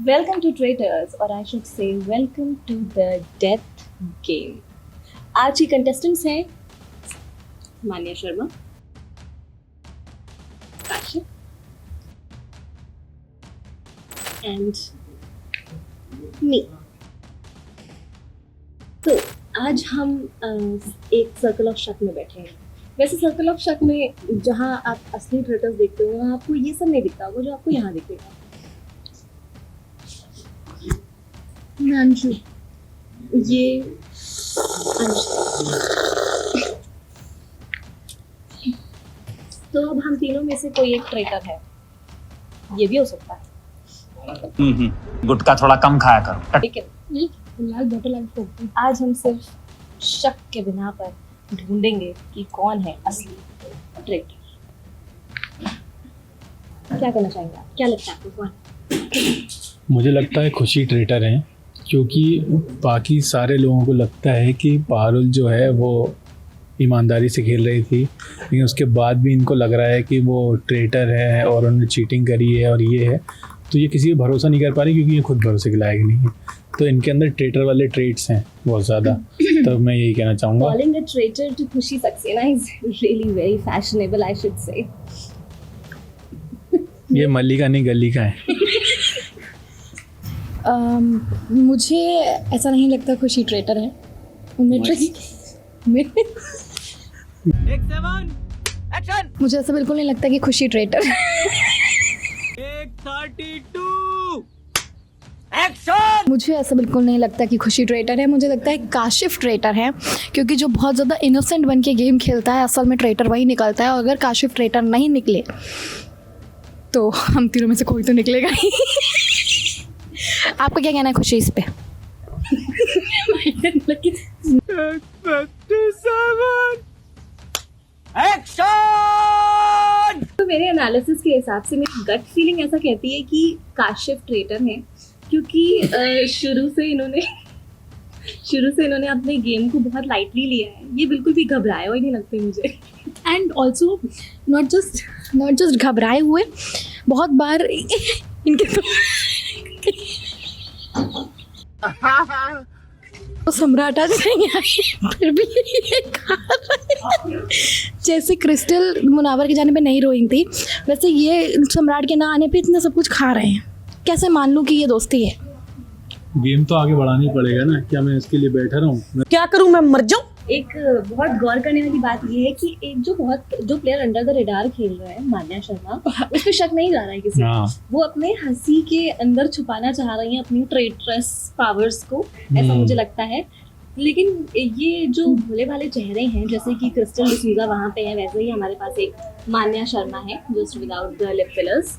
Welcome to Traitors, or I should say welcome to the death game. आज की contestants हैं मान्या Sharma, Kashif and me. तो आज हम एक सर्कल ऑफ शक में बैठे हैं. वैसे सर्कल ऑफ शक में जहाँ आप असली ट्रेटर्स देखते हो वहाँ आपको ये सब नहीं दिखता होगा जो आपको यहाँ दिखेगा. अंशु, ये अंशु. तो अब हम तीनों में से कोई एक ट्रेटर है, ये भी हो सकता है. गुटखा थोड़ा कम खाया करो. ठीक है, आज हम सिर्फ शक के बिना पर ढूंढेंगे कि कौन है असली ट्रेटर. क्या करना चाहेंगे आप? क्या लगता है आपको कौन? मुझे लगता है खुशी ट्रेटर हैं, क्योंकि बाकी सारे लोगों को लगता है कि पारुल जो है वो ईमानदारी से खेल रही थी, लेकिन उसके बाद भी इनको लग रहा है कि वो ट्रेटर है और उन्होंने चीटिंग करी है और ये है. तो ये किसी पे भरोसा नहीं कर पा रही क्योंकि ये खुद भरोसे के लायक नहीं है. तो इनके अंदर ट्रेटर वाले ट्रेट्स हैं बहुत ज़्यादा. तो मैं यही कहना चाहूँगा. Calling a traitor to Khushi Saxena is really very fashionable, I should say. ये मल्ली का नहीं गली का है. मुझे ऐसा नहीं लगता खुशी ट्रेटर है. मुझे ऐसा बिल्कुल नहीं लगता कि खुशी ट्रेटर है. मुझे ऐसा बिल्कुल नहीं लगता कि खुशी ट्रेटर है. मुझे लगता है काशिफ ट्रेटर है, क्योंकि जो बहुत ज़्यादा इनोसेंट बन के गेम खेलता है असल में ट्रेटर वही निकलता है. और अगर काशिफ ट्रेटर नहीं निकले तो हम तीनों में से कोई तो निकलेगा ही. आपका क्या कहना है खुशी इस पे? तो मेरे एनालिसिस के हिसाब से मेरी गट फीलिंग ऐसा कहती है कि काशिफ ट्रेटर है, क्योंकि शुरू से इन्होंने अपने गेम को बहुत लाइटली लिया है. ये बिल्कुल भी घबराए हुए नहीं लगते मुझे. एंड ऑल्सो नॉट जस्ट घबराए हुए, बहुत बार इनके तो सम्राट आ जाएंगे फिर भी ये खा रहे हैं. जैसे क्रिस्टल मुनावर के जाने पे नहीं रोइंग थी, वैसे ये सम्राट के ना आने पे इतना सब कुछ खा रहे हैं. कैसे मान लूँ कि ये दोस्ती है? गेम तो आगे बढ़ाना ही पड़ेगा ना. क्या मैं इसके लिए बैठा रहूँ? क्या करूँ, मैं मर जाऊँ? एक बहुत गौर करने वाली बात ये है कि एक जो प्लेयर अंडर द रेडार खेल रहा है मान्या शर्मा, उस पर शक नहीं जा रहा है किसी. वो अपने हंसी के अंदर छुपाना चाह रही है अपनी ट्रेटरस पावर्स को, ऐसा मुझे लगता है. लेकिन ये जो भोले भाले चेहरे हैं, जैसे कि क्रिस्टल डिसूजा वहाँ पे है, वैसे ही हमारे पास एक मान्या शर्मा है just without the lip fillers.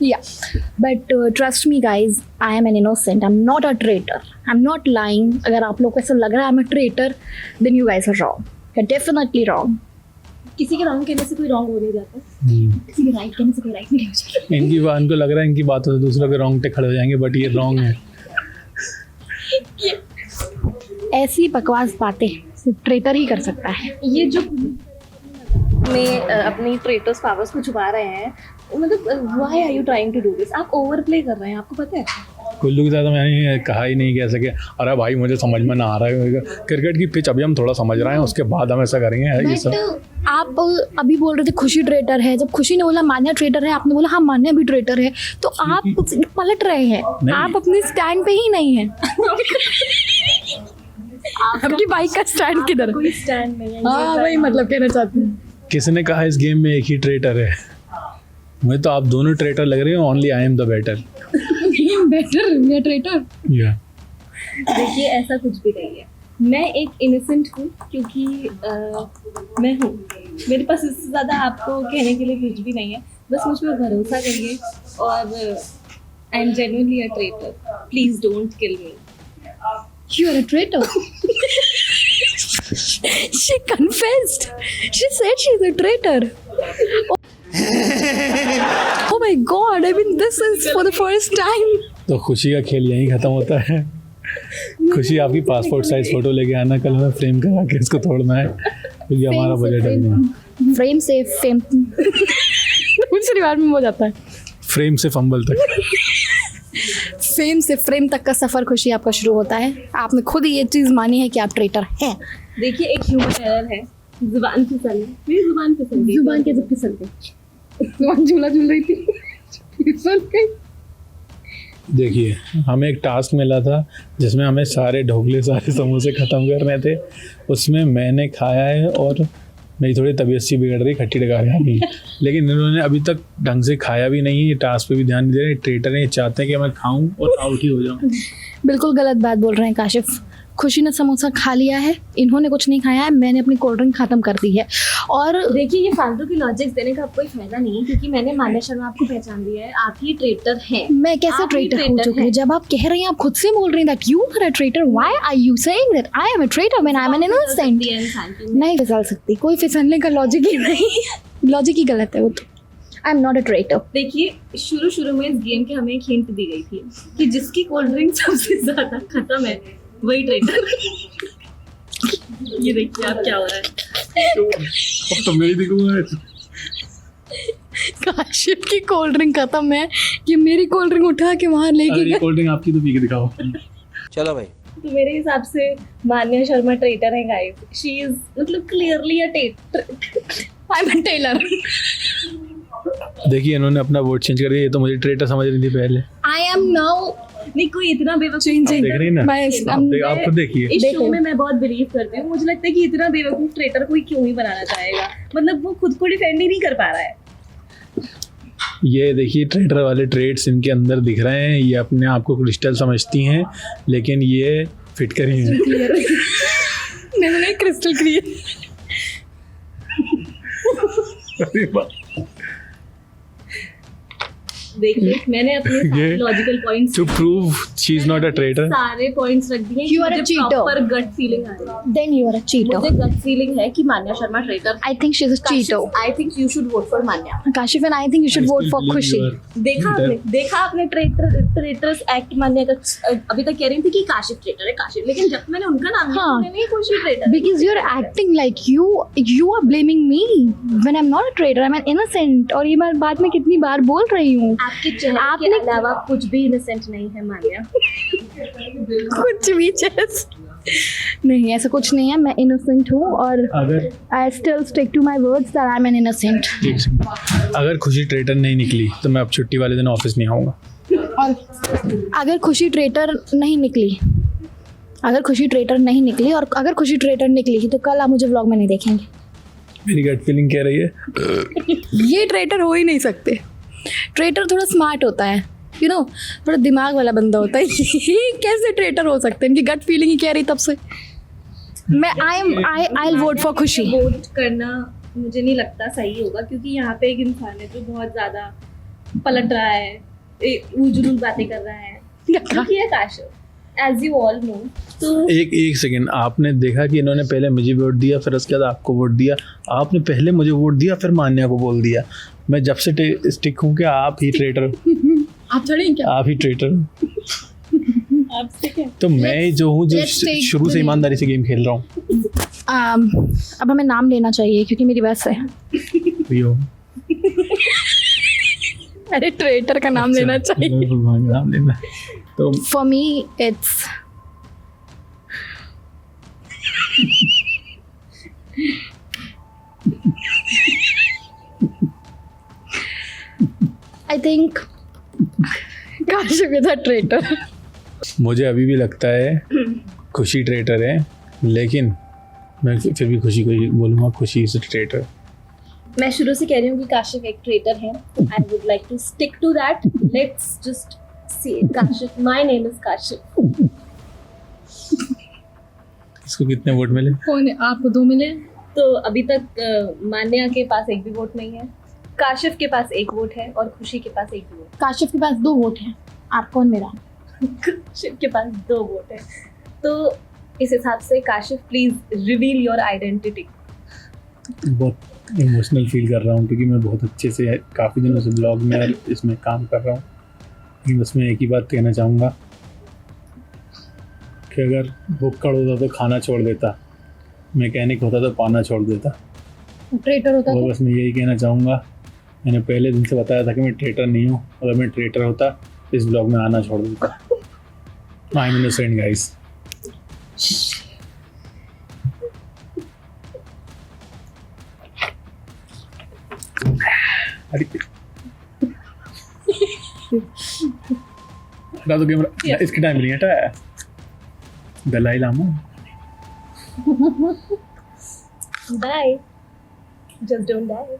Yeah, but trust me guys, I am an innocent. I'm not a traitor. I'm not lying. अगर आप लोग को ऐसा लग रहा है I'm a traitor, then you guys are wrong. You're definitely wrong. किसी के रॉन्ग कहने से कोई रॉन्ग हो नहीं जाता. किसी के राइट कहने से कोई राइट नहीं हो जाता. इनको लग रहा है इनकी बातों से दूसरों के रोंगटे खड़े हो जाएंगे, बट ये रॉन्ग है. ऐसी बकवास बातें सिर्फ ट्रेटर ही कर सकता है. ये जो में अपनी ट्रेटर्स पावर्स को छुपा रहे हैं, मतलब why are you trying to do this? आप ओवरप्ले कर रहे हैं, आपको पता है. कुल्लू के साथ मैंने कहा ही नहीं कह सके. अरे भाई मुझे समझ में ना आ रहा है क्रिकेट की पिच, अभी हम थोड़ा समझ रहे हैं, उसके बाद हम ऐसा करेंगे. ये सब आप अभी बोल रहे थे खुशी ट्रेटर है, जब खुशी ने बोला मान्या ट्रेटर है, आपने बोला हाँ मान्या भी ट्रेटर है, तो आप पलट रहे हैं. आप अपने स्टैंड पे ही नहीं है. आपकी बाइक का स्टैंड किधर? कोई स्टैंड नहीं है. हाँ वही मतलब कहना चाहती हूँ. किसने कहा इस गेम में एक ही ट्रेटर है? मुझे तो आप दोनों ट्रेटर लग रहे हो. Only I am the better. Better traitor. या देखिए ऐसा कुछ भी नहीं है. मैं एक इनोसेंट हूँ क्योंकि मैं हूँ. मेरे पास इससे ज़्यादा आपको कहने के लिए कुछ भी नहीं है. बस मुझ पर भरोसा करिए और I am genuinely a traitor. Please don't kill me. You are a traitor. She confessed. She said she's a traitor. Oh my God! I mean, this is for the first time. तो खुशी का खेल यहीं खत्म होता है. खुशी आपकी पासपोर्ट साइज फोटो लेके आना, कल हमें फ्रेम करा के इसको तोड़ना है क्योंकि हमारा बजट है. फ्रेम से फेम कुछ बार में हो जाता है. फ्रेम से फंबल तक. फेम से फ्रेम तक का सफ़र खुशी आपका शुरू होता है। आपने खुद ही ये चीज़ मानी है कि आप ट्रेटर हैं। देखिए एक ह्यूमन एरर है, जुबान फिसल गई, मेरी जुबान फिसल गई। जुबान कैसे फिसल गई? जुबान झूला झूल रही थी, फिसल गई। देखिए हमें एक टास्क मिला था जिसमें हमें सारे ढोकले सारे समोसे ख़त्म करने थे। उसमें मैंने खाया है और मेरी थोड़ी तबीयत सी बिगड़ रही, खट्टी डगा रही, लेकिन इन्होंने अभी तक ढंग से खाया भी नहीं है। ये टास्क पे भी ध्यान नहीं दे रहे। ट्रेटर ये चाहते हैं कि मैं खाऊं और आउट ही हो जाऊं। बिल्कुल गलत बात बोल रहे हैं काशिफ। खुशी ने समोसा खा लिया है, इन्होंने कुछ नहीं खाया है, मैंने अपनी कोल्ड ड्रिंक ख़त्म कर दी है। और देखिए ये फालतू की लॉजिक्स देने का कोई फायदा नहीं है, क्योंकि मैंने मान्या शर्मा आपको पहचान लिया है, आप ही ट्रेटर हैं। मैं कैसे आप ही ट्रेटर हो traitor चुकी हूँ? हैं। जब आप कह रही हैं, आप खुद से बोल रही हैं that you are a traitor, why are you saying that I am a traitor when I am an innocent? नहीं फिसल सकती, कोई फिसलने का लॉजिक ही नहीं, लॉजिक ही गलत है वो तो। I am not a traitor. देखिए शुरू में इस गेम के हमें एक हिंट दी गई थी कि जिसकी कोल्ड ड्रिंक सबसे ज्यादा खत्म है वही ट्रेटर। ये देखिए आप क्या हो रहा है। तो मेरी दिखूंगा। काशिफ की कोल्ड ड्रिंक खत्म है, ये मेरी कोल्ड ड्रिंक उठा के वहाँ लेके अरे गए। कोल्ड ड्रिंक आपकी तो पी के दिखाओ। चलो भाई। तो मेरे हिसाब से मान्या शर्मा ट्रेटर है गाइस। शी इज मतलब clearly a I am a tailor. देखिए इन्होंने अपना वोट चेंज कर दिया। ये तो मुझे ट्रेटर समझ रही थी पहले। आई एम नाउ नहीं कोई इतना बेवकूफ देख रही ना, आप खुद देखिए। इस शो में मैं बहुत बिलीव करती हूँ। मुझे लगता है कि इतना बेवकूफ ट्रेटर कोई क्यों ही बनाना चाहेगा, मतलब वो खुद को डिफेंड ही नहीं कर पा रहा है। ये देखिए ट्रेडर वाले ट्रेड्स इनके अंदर दिख रहे हैं। ये अपने आप को क्रिस्टल समझती हैं, लेकिन ये फिट करी हैं। नहीं क्रिस्टल क्लियर। देखिए मैंने अपने ये logical points to prove she is not a trader. सारे पॉइंट्स रख दिए। You are a cheater. Proper gut feeling आ रही है। Then you are a cheater. मुझे गट फीलिंग है कि Manya Sharma traitor. I think she is a cheater. I think you should vote for Manya. Kashif and I think you should vote for Khushi. देखा आपने traitors act मान्या का। अभी तक कह रही थी कि काशिफ ट्रेटर है काशिफ, लेकिन जब मैंने उनका नाम लिया हाँ। मैंने खुशी traitor. Because you're acting like you are blaming me when I'm not a traitor. I'm an innocent. और ये मैं बात में कितनी बार बोल रही हूँ। आपके चेहरे के अलावा कुछ भी इनोसेंट नहीं है मान्या। कुछ भी चेस नहीं, ऐसा कुछ नहीं है। मैं innocent हूँ और अगर I still stick to my words that I'm an innocent. अगर खुशी ट्रेटर नहीं निकली तो मैं अब छुट्टी वाले दिन ऑफिस नहीं आऊँगा। और अगर खुशी ट्रेटर नहीं निकली, अगर खुशी ट्रेटर नहीं निकली और अगर खुशी ट्रेटर निकली तो कल आप मुझे व्लॉग में नहीं देखेंगे। मेरी गट फीलिंग कह रही है ये ट्रेटर हो ही नहीं सकते। ट्रेटर थोड़ा स्मार्ट होता है, यू नो, थोड़ा दिमाग वाला बंदा होता है। ये कैसे ट्रेटर हो सकते हैं? इनकी गट फीलिंग ही कह रही तब से। मैं आई वोट फॉर खुशी। वोट करना मुझे नहीं लगता सही होगा, क्योंकि यहाँ पे एक इंसान है जो बहुत ज्यादा पलट रहा है, उजुल बातें कर रहा है। क्योंकि ये Kashif as you all know. तो एक सेकंड, आपने देखा कि इन्होंने पहले मुझे वोट दिया, फिर उसके बाद आपको वोट दिया। आपने पहले मुझे वोट दिया, फिर मान्या को बोल दिया। मैं जब से स्टिक हूँ कि आप ही ट्रेटर हो। आप थोड़ी क्या? आप ही ट्रेटर हो। आपसे क्या? तो मैं जो हूँ, जो let's take शुरू से ईमानदारी से गेम खेल रहा हूँ। अब हमें नाम लेना चाहिए क्योंकि मेरी बस है। यो। अरे ट्रेटर का नाम लेना चाहिए। भगवान का नाम लेना। तो for me it's I think Kashif is a traitor. मुझे अभी भी लगता है खुशी ट्रेटर है, लेकिन मैं फिर भी खुशी को ही बोलूँगा, खुशी इज ट्रेटर। मैं शुरू से कह रही हूँ कि काशिफ एक ट्रेटर है। I would like to stick to that. Let's just say Kashif, my name is Kashif. इसको कितने वोट मिले? कौन है? आपको 2 मिले। तो अभी तक मान्या के पास एक भी वोट नहीं है, काशिफ के पास 1 वोट है और खुशी के पास 1 वोट। काशिफ के पास 2 वोट हैं, आपको और मेरा। काशिफ के पास 2 वोट है। तो इस हिसाब से Kashif please reveal your identity. बहुत इमोशनल फील कर रहा हूँ, क्योंकि मैं बहुत अच्छे से काफ़ी दिनों से ब्लॉग में और इसमें काम कर रहा हूँ। लेकिन बस मैं एक ही बात कहना चाहूँगा कि अगर भुक्कड़ होता तो खाना छोड़ देता, मैकेनिक होता तो पाना छोड़ देता। ट्रेटर होता और तो बस मैं यही कहना चाहूँगा, मैंने पहले दिन से बताया था कि मैं ट्रेटर नहीं हूँ। अगर मैं ट्रेटर होता इस ब्लॉग में आना छोड़ दूंगा। I am innocent guys. अरे हटा दो कैमरा। Yes. इसकी टाइम नहीं हटाया। Dalai Lama. Bye. Just don't die.